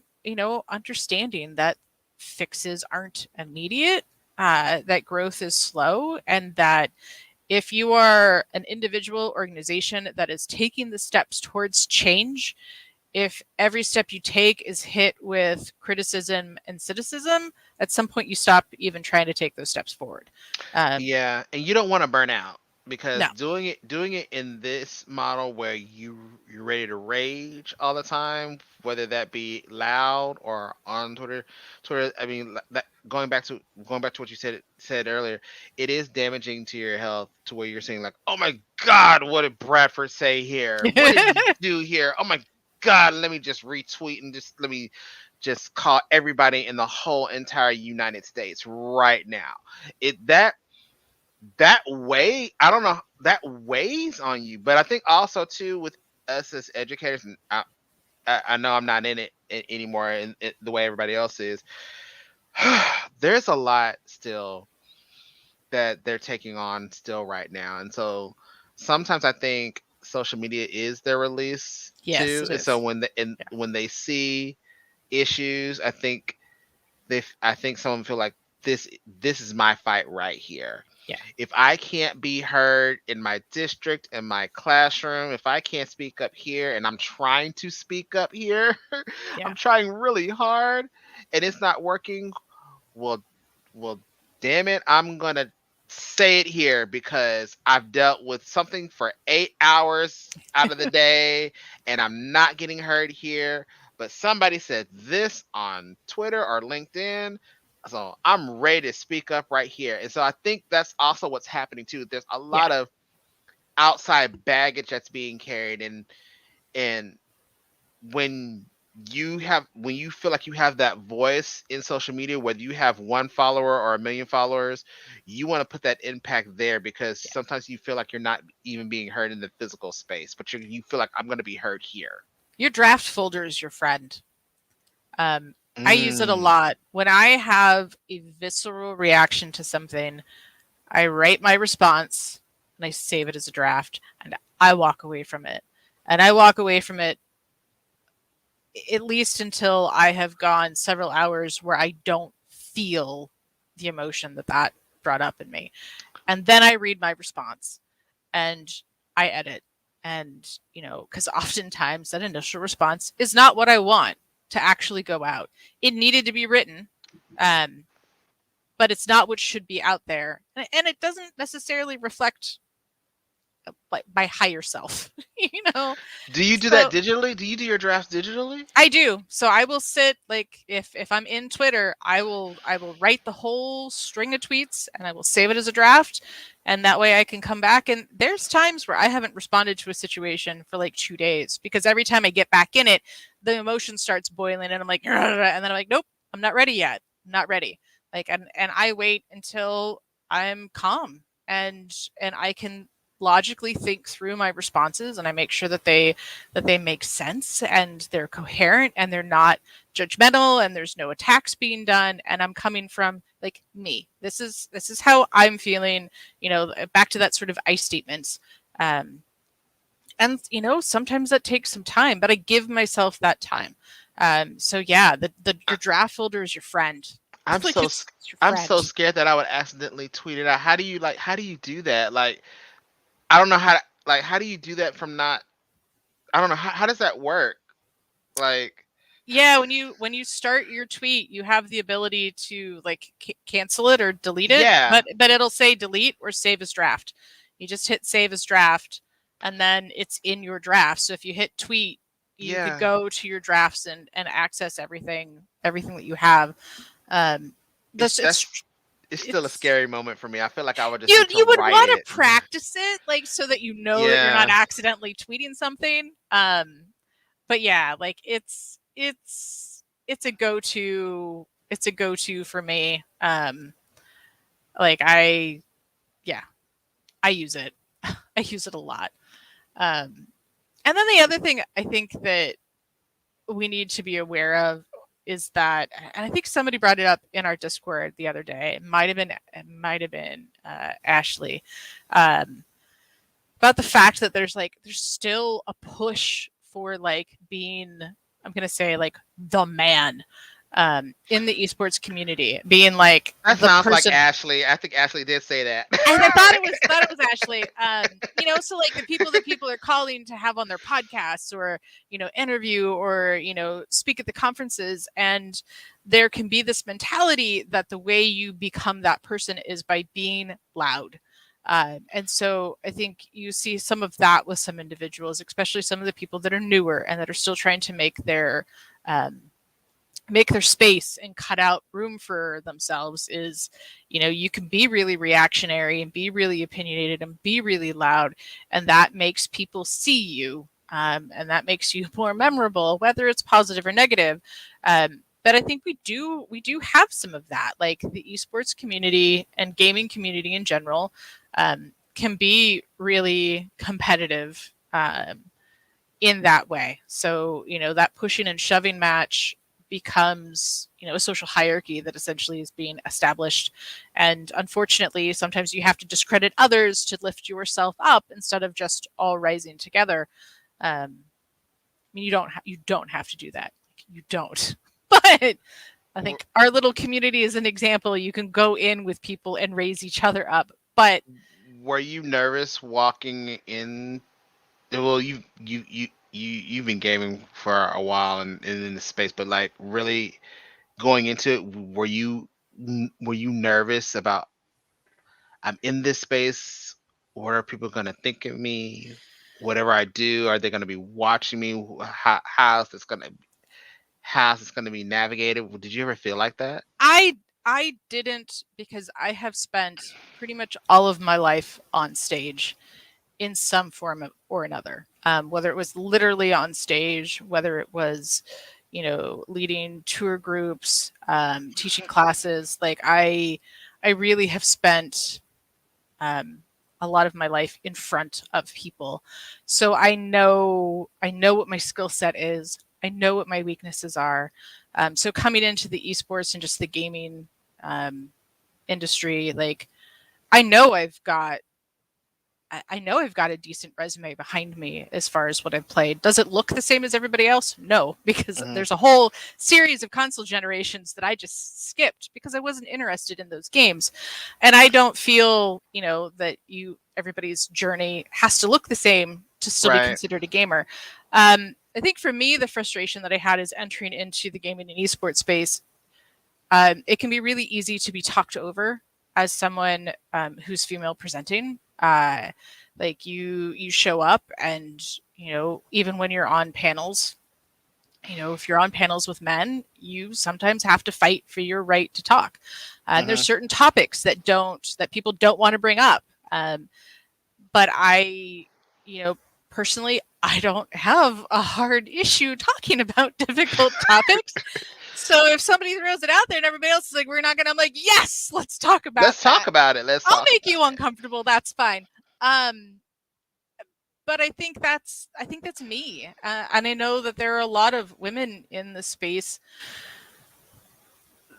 understanding that fixes aren't immediate, that growth is slow, and that if you are an individual organization that is taking the steps towards change, if every step you take is hit with criticism and cynicism, at some point you stop even trying to take those steps forward. Yeah, and you don't want to burn out because No. doing it in this model where you're ready to rage all the time, whether that be loud or on Twitter. I mean, that going back to what you said earlier, it is damaging to your health to where you're saying like, oh my God, what did Bradford say here? What did he do here? Oh my God, let me just retweet and just let me just call everybody in the whole entire United States right now. It that that way, I don't know, that weighs on you. But I think also too with us as educators, and I know I'm not in it anymore in the way everybody else is. There's a lot still that they're taking on still right now, and so sometimes I think social media is their release Yes, too. it And so is. Yeah. when they see issues, I think some of them feel like this is my fight right here. Yeah. If I can't be heard in my district, in my classroom, if I can't speak up here, and I'm trying to speak up here, Yeah. I'm trying really hard and it's not working, well, well, damn it, I'm gonna say it here because I've dealt with something for 8 hours out of the day and I'm not getting heard here. But somebody said this on Twitter or LinkedIn. So I'm ready to speak up right here. And so I think that's also what's happening too. There's a Yeah. lot of outside baggage that's being carried, and when when you feel like you have that voice in social media, whether you have one follower or a million followers, you want to put that impact there because Yeah. sometimes you feel like you're not even being heard in the physical space, but you feel like I'm going to be heard here. Your draft folder is your friend. Um, I use it a Mm. lot. When I have a visceral reaction to something, I write my response and I save it as a draft and I walk away from it. And I walk away from it at least until I have gone several hours where I don't feel the emotion that brought up in me. And then I read my response and I edit. And, because oftentimes that initial response is not what I want to actually go out. It needed to be written, um, but it's not what should be out there. And it doesn't necessarily reflect my higher self, you know? Do you do that So digitally? Do you do your drafts digitally? I do. So I will sit like if I'm in Twitter, I will write the whole string of tweets and I will save it as a draft, and that way I can come back. And there's times where I haven't responded to a situation for like 2 days because every time I get back in it, the emotion starts boiling and I'm like, and then I'm like, nope, I'm not ready yet. I'm not ready. Like and I wait until I'm calm and I can logically think through my responses and I make sure that they make sense and they're coherent and they're not judgmental and there's no attacks being done and I'm coming from like me. This is how I'm feeling, back to that sort of I statements. Um and sometimes that takes some time, but I give myself that time. So yeah, the I, your draft folder is your friend. I'm Like so it's your I'm so friend. scared that I would accidentally tweet it out. How do you do that? Like I don't know how do you do that from not I don't know how does that work? Like Yeah, when you start your tweet, you have the ability to like cancel it or delete it, yeah, but it'll say delete or save as draft. You just hit save as draft, and then it's in your draft. So if you hit tweet, you could yeah. go to your drafts and access everything that you have. Um, It's this that's it's still a it's scary moment for me. I feel like I would just you need to you would write want to it. practice it like so that you know that you're not Yeah. accidentally tweeting something. But yeah, like it's a go-to for me. Like yeah, I use it. I use it a lot. And then the other thing I think that we need to be aware of is that, and I think somebody brought it up in our Discord the other day. It might have been Ashley, about the fact that there's still a push for like being, I'm gonna say, like the man in the esports community, being like That the sounds like person. Ashley. I think Ashley did say that. I thought it was Ashley. So like the people that people are calling to have on their podcasts, or interview, or speak at the conferences, and there can be this mentality that the way you become that person is by being loud. And so I think you see some of that with some individuals, especially some of the people that are newer and that are still trying to make their space and cut out room for themselves. Is you can be really reactionary and be really opinionated and be really loud, and that makes people see you, and that makes you more memorable, whether it's positive or negative. But I think we do have some of that, like the esports community and gaming community in general can be really competitive in that way. So that pushing and shoving match becomes a social hierarchy that essentially is being established, and unfortunately sometimes you have to discredit others to lift yourself up instead of just all rising together. I mean, you don't have to do that. You don't. But I think our little community is an example. You can go in with people and raise each other up. But were you nervous walking in? Well, you've been gaming for a while and in the space, but like really going into it, were you nervous about, I'm in this space, what are people gonna think of me? Whatever I do, are they gonna be watching me? How's it's gonna be navigated? Did you ever feel like that? I didn't, because I have spent pretty much all of my life on stage in some form or another. Whether it was literally on stage, whether it was, leading tour groups, teaching classes. Like I really have spent a lot of my life in front of people, so I know what my skill set is. I know what my weaknesses are. So coming into the esports and just the gaming industry, like I know I've got a decent resume behind me as far as what I've played. Does it look the same as everybody else? No, because there's a whole series of console generations that I just skipped because I wasn't interested in those games. And I don't feel, that everybody's journey has to look the same to still be Right. considered a gamer. I think for me, the frustration that I had is entering into the gaming and esports space. It can be really easy to be talked over as someone who's female presenting. Like you show up, and even when you're on panels, if you're on panels with men, you sometimes have to fight for your right to talk. And there's certain topics that people don't want to bring up. But I, personally, I don't have a hard issue talking about difficult topics. So if somebody throws it out there and everybody else is like, we're not gonna, I'm like, yes, let's talk about Let's talk about it. I'll make you uncomfortable. That's fine. But I think that's me, and I know that there are a lot of women in the space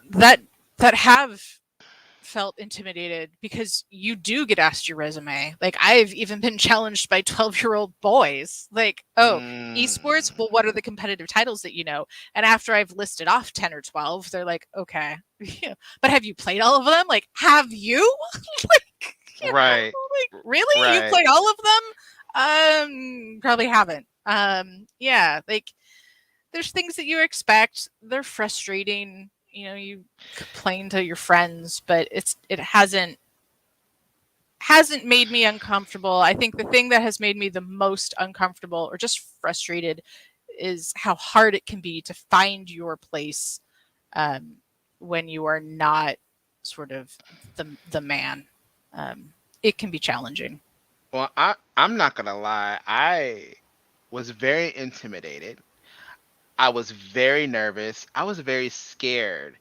that have felt intimidated, because you do get asked your resume. Like I've even been challenged by 12-year-old boys, like, oh, esports, well, what are the competitive titles that you know? And after I've listed off 10 or 12, they're like, okay, but have you played all of them? Like, have you? Like, Right. Like, really? Right. You played all of them? Probably haven't. Yeah, like there's things that you expect. They're frustrating. You complain to your friends, but it hasn't made me uncomfortable. I think the thing that has made me the most uncomfortable or just frustrated is how hard it can be to find your place when you are not sort of the man. It can be challenging. Well, I'm not gonna lie. I was very intimidated. I was very nervous. I was very scared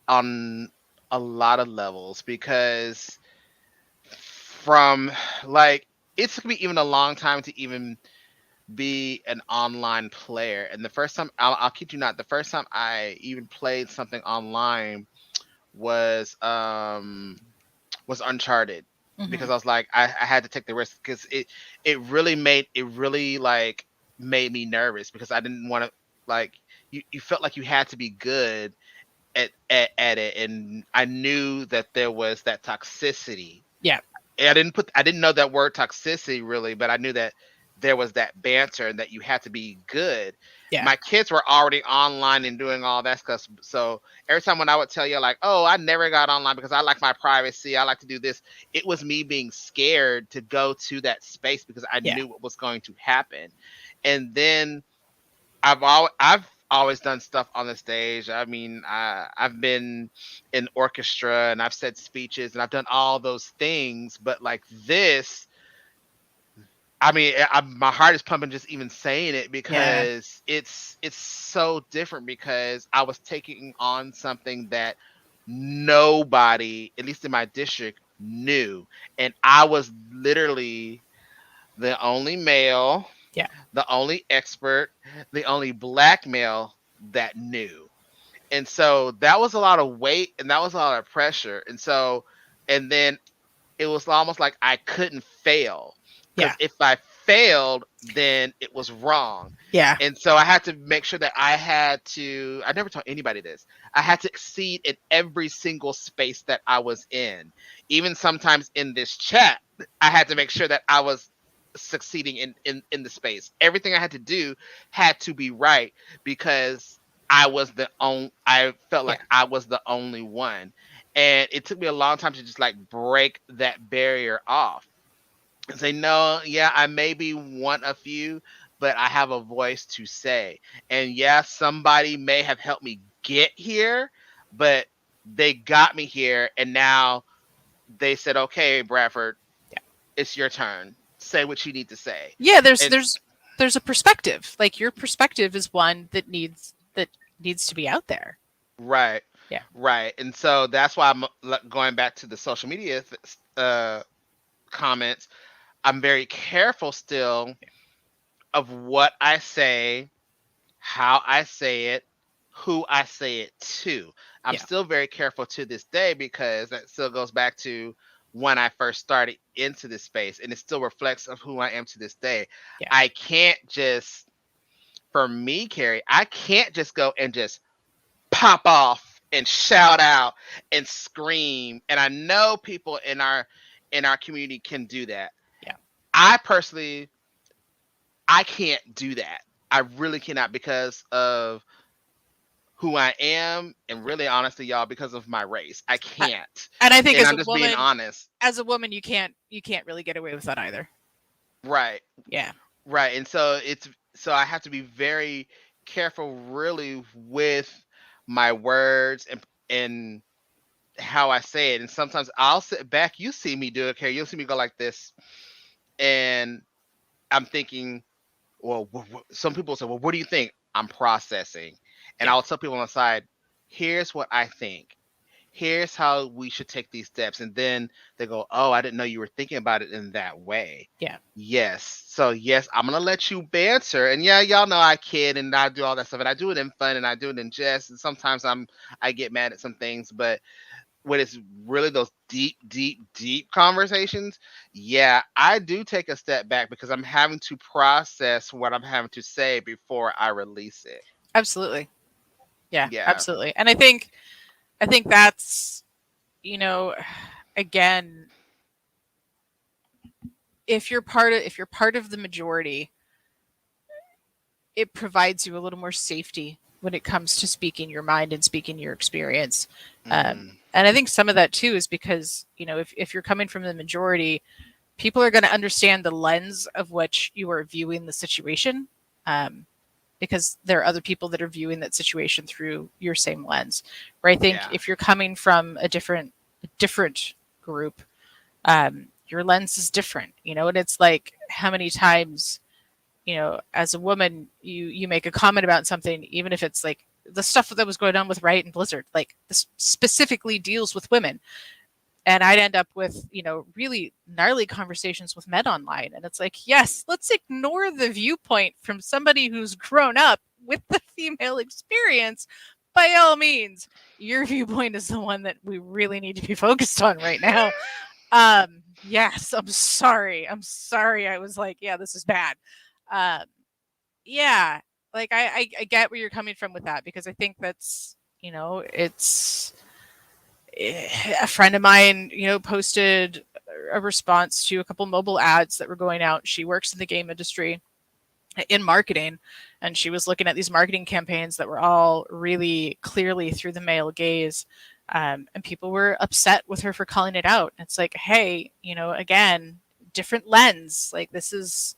on a lot of levels, because from like, it took me even a long time to even be an online player. And the first time, I'll kid you not, the first time I even played something online was Uncharted, Hmm. because I was like, I had to take the risk, because it really like made me nervous, because I didn't want to, like, you felt like you had to be good at it, and I knew that there was that toxicity. Yeah. I didn't know that word toxicity really, but I knew that there was that banter and that you had to be good. Yeah. My kids were already online and doing all that stuff. So every time when I would tell you like, "Oh, I never got online because I like my privacy. I like to do this," it was me being scared to go to that space because I Yeah. knew what was going to happen. And then I've always done stuff on the stage. I mean, I've been in orchestra and I've said speeches and I've done all those things, but like this, I mean, my heart is pumping just even saying it, Yeah. because it's so different, because I was taking on something that nobody, at least in my district, knew, and I was literally the only male, Yeah. the only expert, the only black male that knew. And so that was a lot of weight and that was a lot of pressure. And then it was almost like I couldn't fail, Yeah. because if I failed, then it was wrong. Yeah. And so I had to make sure that I never told anybody this. I had to exceed in every single space that I was in. Even sometimes in this chat, I had to make sure that I was succeeding in the space. Everything I had to do had to be right, because I felt Yeah. like I was the only one. And it took me a long time to just like break that barrier off and say, no, yeah, I may be one of you, but I have a voice to say. And yeah, somebody may have helped me get here, but they got me here. And now they said, okay, Bradford, Yeah. it's your turn. Say what you need to say. Yeah. There's And there's there's a perspective. Like your perspective is one that needs to be out there. right, Yeah. right. And so that's why I'm going back to the social media comments. I'm very careful still of what I say, how I say it, who I say it to. I'm Yeah. still very careful to this day, because that still goes back to when I first started into this space, and it still reflects of who I am to this day. Yeah. I can't just, for me, Carrie, I can't just go and just pop off and shout out and scream. And I know people in our community can do that. Yeah. I personally, I can't do that. I really cannot, because of who I am, and Yeah. really honestly, y'all, because of my race. I I, can't. and I think And I'm just being honest. as a woman, you can't really get away with that either. Right. Yeah. Right. And so so I have to be very careful really with my words and how I say it. And sometimes I'll sit back, you see me do it, okay? You'll see me go like this. And I'm thinking, well, some people say, well, what do you think? I'm processing. And Yeah. I'll tell people on the side, here's what I think. Here's how we should take these steps. And then they go, oh, I didn't know you were thinking about it in that way. Yeah. Yes. So, yes, I'm going to let you banter. And yeah, y'all know I kid and I do all that stuff. And I do it in fun and I do it in jest. And sometimes I get mad at some things. But when it's really those deep, deep, deep conversations, yeah, I do take a step back, because I'm having to process what I'm having to say before I release it. Absolutely. Yeah. Yeah. Absolutely. And I think that's, you know, again, if you're part of the majority, it provides you a little more safety when it comes to speaking your mind and speaking your experience. Mm, And I think some of that too is because, if you're coming from the majority, people are going to understand the lens of which you are viewing the situation. Um, because there are other people that are viewing that situation through your same lens. Where I think yeah. if you're coming from a different group, your lens is different, and it's like how many times, as a woman, you make a comment about something, even if it's like the stuff that was going on with Riot and Blizzard, like this specifically deals with women, and I'd end up with, really gnarly conversations with men online. And it's like, yes, let's ignore the viewpoint from somebody who's grown up with the female experience. By all means, your viewpoint is the one that we really need to be focused on right now. Yes, I'm sorry. I was like, yeah, this is bad. Yeah, like I get where you're coming from with that, because I think that's, it's a friend of mine, posted a response to a couple mobile ads that were going out. She works in the game industry in marketing, and she was looking at these marketing campaigns that were all really clearly through the male gaze. And people were upset with her for calling it out. It's like, hey, again, different lens. Like, this is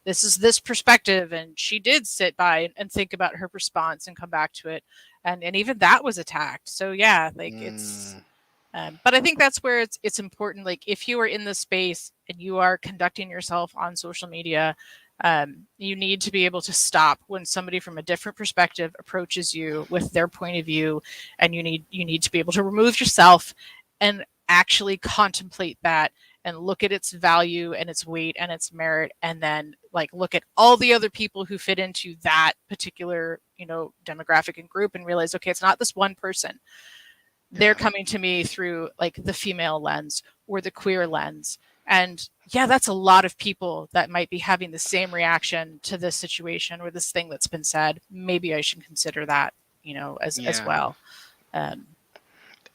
this perspective, and she did sit by and think about her response and come back to it, and even that was attacked. So yeah, like it's but I think that's where it's important. Like, if you are in the space and you are conducting yourself on social media, you need to be able to stop when somebody from a different perspective approaches you with their point of view, and you need to be able to remove yourself and actually contemplate that and look at its value and its weight and its merit, and then like look at all the other people who fit into that particular demographic and group, and realize, okay, it's not this one person. They're coming to me through like the female lens or the queer lens. And yeah, that's a lot of people that might be having the same reaction to this situation or this thing that's been said. Maybe I should consider that, as well.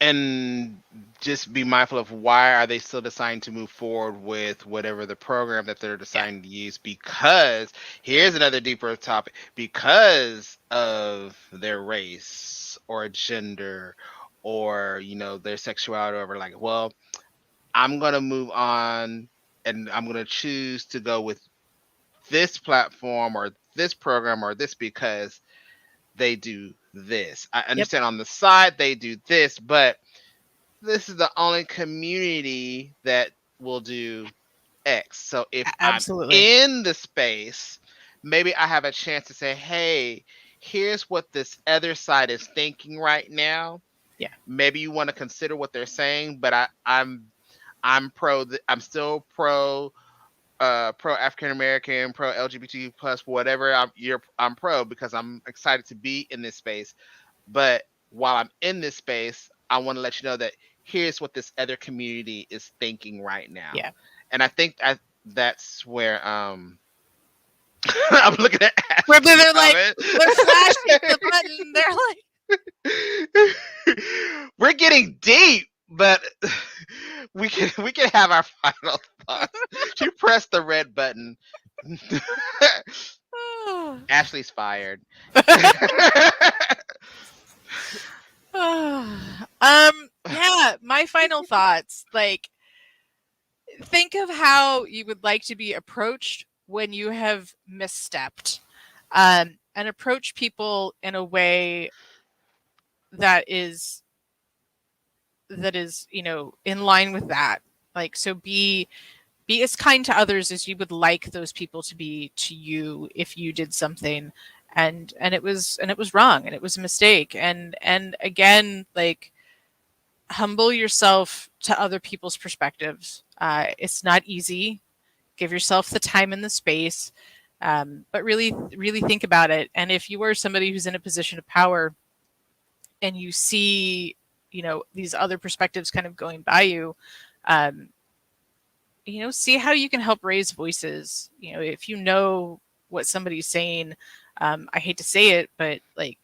And just be mindful of, why are they still deciding to move forward with whatever the program that they're deciding to use? Because here's another deeper topic: because of their race or gender or their sexuality, or like, well, I'm gonna move on and I'm gonna choose to go with this platform or this program or this because they do this. I understand on the side they do this, but this is the only community that will do X. So if Absolutely. I'm in the space, maybe I have a chance to say, hey, here's what this other side is thinking right now. Yeah. Maybe you want to consider what they're saying, but I'm pro. I'm still pro. Pro African American, pro LGBT plus, whatever. I'm pro because I'm excited to be in this space. But while I'm in this space, I want to let you know that here's what this other community is thinking right now. Yeah. And I think that's where I'm looking at Ashley. Where they're like, they're flashing the button. They're like, we're getting deep, but we can have our final thoughts. She pressed the red button. Ashley's fired. Yeah, my final thoughts. Like, think of how you would like to be approached when you have misstepped, and approach people in a way that is in line with that. Like, so be as kind to others as you would like those people to be to you if you did something and it was wrong and it was a mistake, and again, like, humble yourself to other people's perspectives. It's not easy. Give yourself the time and the space, but really think about it. And if you are somebody who's in a position of power and you see these other perspectives kind of going by you, see how you can help raise voices. If you know what somebody's saying, I hate to say it, but like,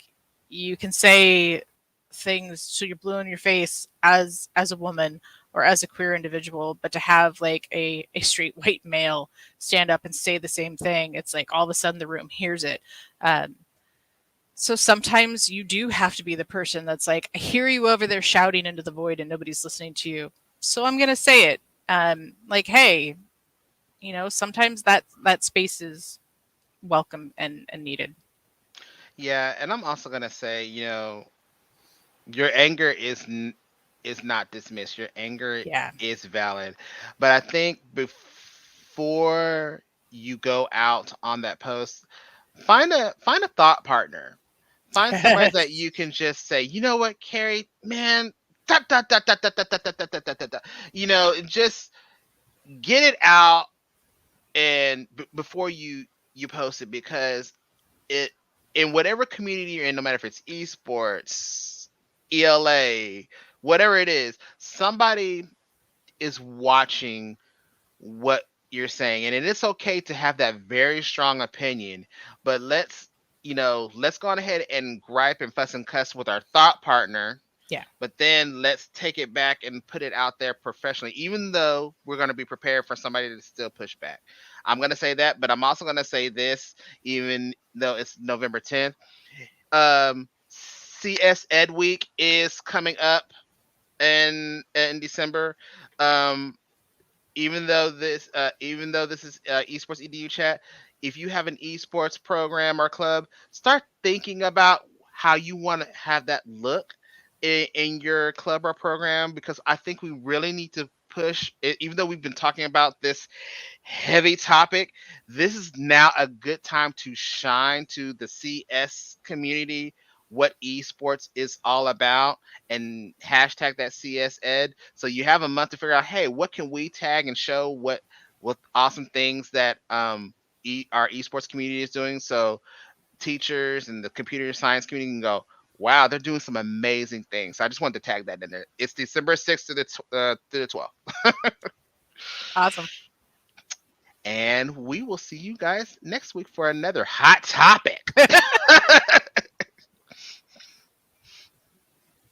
you can say things so you're blue in your face as a woman or as a queer individual, but to have like a straight white male stand up and say the same thing, it's like all of a sudden the room hears it. So sometimes you do have to be the person that's like, I hear you over there shouting into the void and nobody's listening to you, so I'm going to say it. Like, hey, sometimes that space is welcome and needed. Yeah, and I'm also going to say, your anger is not dismissed. Your anger is valid. But I think before you go out on that post, find a thought partner. Find somebody that you can just say, you know what, Carrie, man, dot, dot, dot, dot, dot, dot, dot, dot, dot, dot, dot, dot. Just get it out and before you post it, because it in whatever community you're in, no matter if it's esports, ELA, whatever it is, somebody is watching what you're saying, and it's okay to have that very strong opinion, but let's go on ahead and gripe and fuss and cuss with our thought partner, Yeah. but then let's take it back and put it out there professionally, even though we're going to be prepared for somebody to still push back. I'm going to say that, but I'm also going to say this, even though it's November 10th. CS Ed Week is coming up in December. Um, even though this is esports edu chat, if you have an esports program or club, start thinking about how you want to have that look in your club or program, because I think we really need to push it. Even though we've been talking about this heavy topic, this is now a good time to shine to the CS community what esports is all about, and hashtag that CS Ed. So you have a month to figure out, hey, what can we tag and show what awesome things that our esports community is doing. So teachers and the computer science community can go, wow, they're doing some amazing things. So I just wanted to tag that in there. It's December 6th to the 12th. Awesome. And we will see you guys next week for another hot topic.